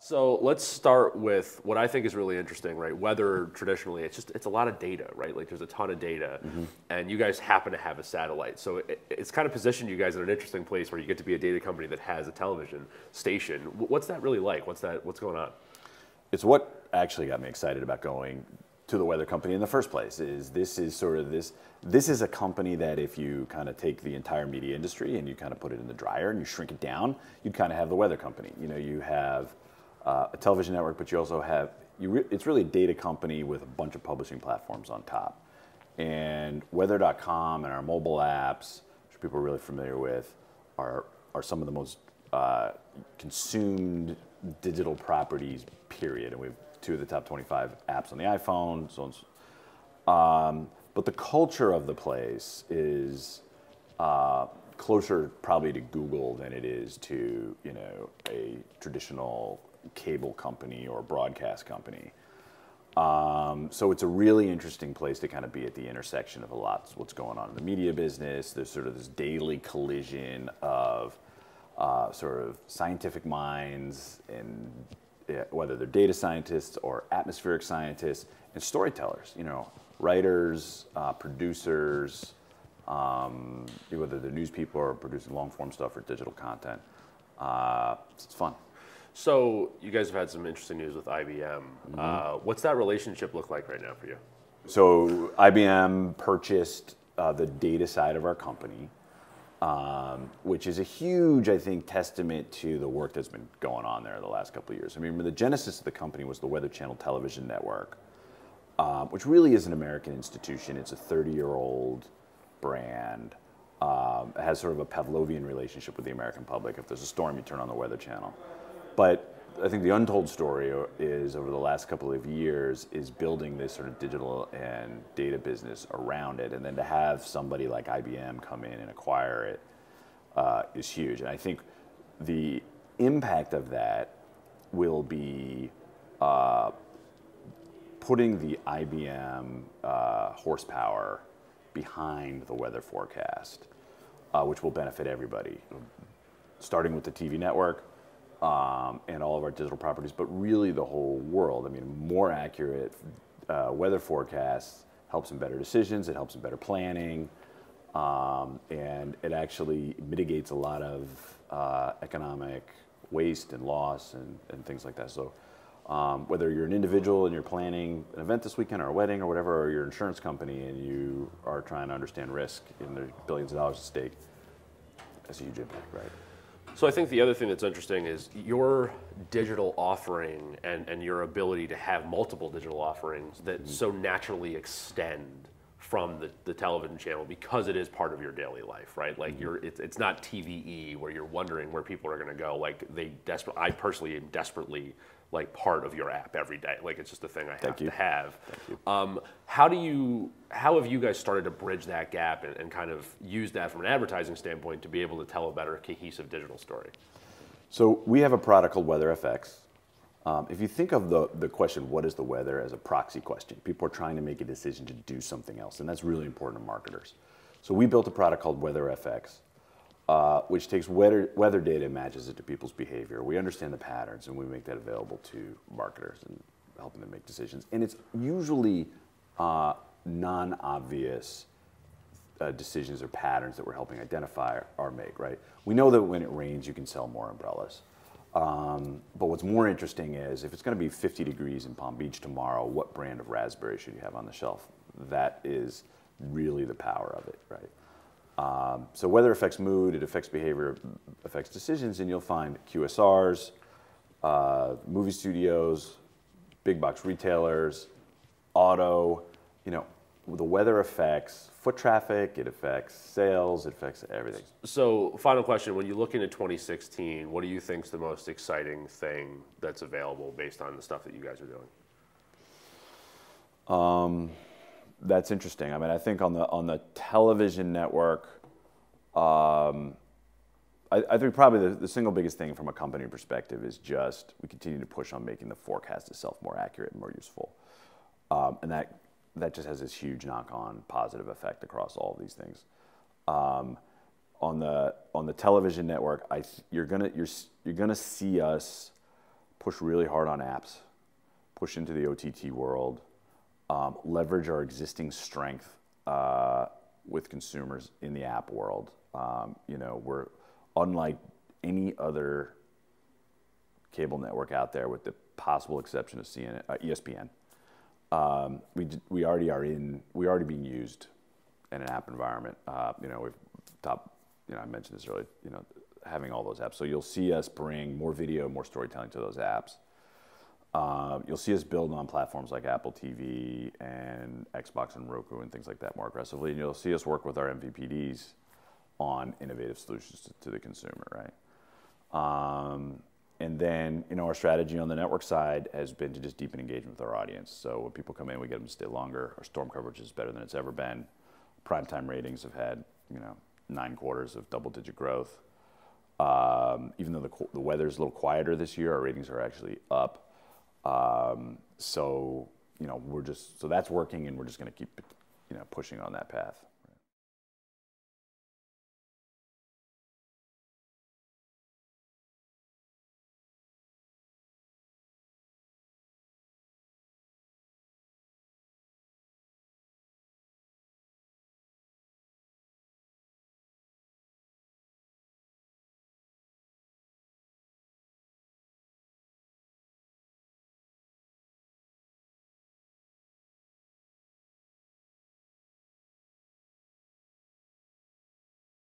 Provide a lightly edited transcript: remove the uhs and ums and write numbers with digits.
So let's start with what I think is really interesting, right? Weather traditionally, it's a lot of data, right? Like there's a ton of data, and you guys happen to have a satellite, so it's kind of positioned you guys in an interesting place where you get to be a data company that has a television station. What's that really like? What's going on? It's what actually got me excited about going to the weather company in the first place. This is a company that if you kind of take the entire media industry and you kind of put it in the dryer and you shrink it down, you'd kind of have the weather company. You know, you have a television network, but you also have, it's really a data company with a bunch of publishing platforms on top. And weather.com and our mobile apps, which people are really familiar with, are some of the most consumed digital properties, period. And we have 2 of the top 25 apps on the iPhone, so on. But the culture of the place is closer probably to Google than it is to, you know, a traditional cable company or broadcast company. So it's a really interesting place to kind of be at the intersection of what's going on in the media business. There's sort of this daily collision of sort of scientific minds, and whether they're data scientists or atmospheric scientists, and storytellers, you know, writers, producers, whether they're news people or producing long form stuff or digital content. It's fun. So you guys have had some interesting news with IBM. What's that relationship look like right now for you? So IBM purchased the data side of our company, which is a huge, I think, testament to the work that's been going on there the last couple of years. I mean, the genesis of the company was the Weather Channel television network, which really is an American institution. It's a 30-year-old brand. It has sort of a Pavlovian relationship with the American public. If there's a storm, you turn on the Weather Channel. But I think the untold story is, over the last couple of years, is building this sort of digital and data business around it. And then to have somebody like IBM come in and acquire it is huge. And I think the impact of that will be putting the IBM horsepower behind the weather forecast, which will benefit everybody, starting with the TV network, and all of our digital properties, but really the whole world. I mean, more accurate weather forecasts helps in better decisions, it helps in better planning, and it actually mitigates a lot of economic waste and loss and things like that. So whether you're an individual and you're planning an event this weekend or a wedding or whatever, or you're an insurance company and you are trying to understand risk and there's billions of dollars at stake, that's a huge impact, right? So I think the other thing that's interesting is your digital offering and your ability to have multiple digital offerings that so naturally extend from the television channel because it is part of your daily life, right? Like it's not TVE where you're wondering where people are going to go. Like I personally am desperately like part of your app every day. Like it's just a thing I have to have. How have you guys started to bridge that gap and kind of use that from an advertising standpoint to be able to tell a better cohesive digital story? So we have a product called WeatherFX. If you think of the question, what is the weather, as a proxy question, people are trying to make a decision to do something else, and that's really important to marketers. So we built a product called WeatherFX, which takes weather data and matches it to people's behavior. We understand the patterns, and we make that available to marketers and helping them make decisions. And it's usually non-obvious decisions or patterns that we're helping identify or make, right? We know that when it rains, you can sell more umbrellas. But what's more interesting is if it's going to be 50 degrees in Palm Beach tomorrow, what brand of raspberry should you have on the shelf? That is really the power of it, right? So weather affects mood, it affects behavior, affects decisions, and you'll find QSRs, movie studios, big box retailers, auto, you know, the weather affects foot traffic, it affects sales, it affects everything. So final question, when you look into 2016, what do you think is the most exciting thing that's available based on the stuff that you guys are doing? That's interesting. I mean, I think on the television network, I think probably the single biggest thing from a company perspective is just we continue to push on making the forecast itself more accurate and more useful. And that just has this huge knock-on positive effect across all of these things. On the television network, you're gonna see us push really hard on apps, push into the OTT world, leverage our existing strength with consumers in the app world. We're unlike any other cable network out there, with the possible exception of ESPN. We already being used in an app environment. I mentioned this earlier. Having all those apps, so you'll see us bring more video, more storytelling to those apps. You'll see us build on platforms like Apple TV and Xbox and Roku and things like that more aggressively. And you'll see us work with our MVPDs on innovative solutions to the consumer, right? And then, our strategy on the network side has been to just deepen engagement with our audience. So when people come in, we get them to stay longer. Our storm coverage is better than it's ever been. Primetime ratings have had, 9 quarters of double-digit growth. Even though the weather's a little quieter this year, our ratings are actually up. So that's working, and we're just going to keep, pushing on that path.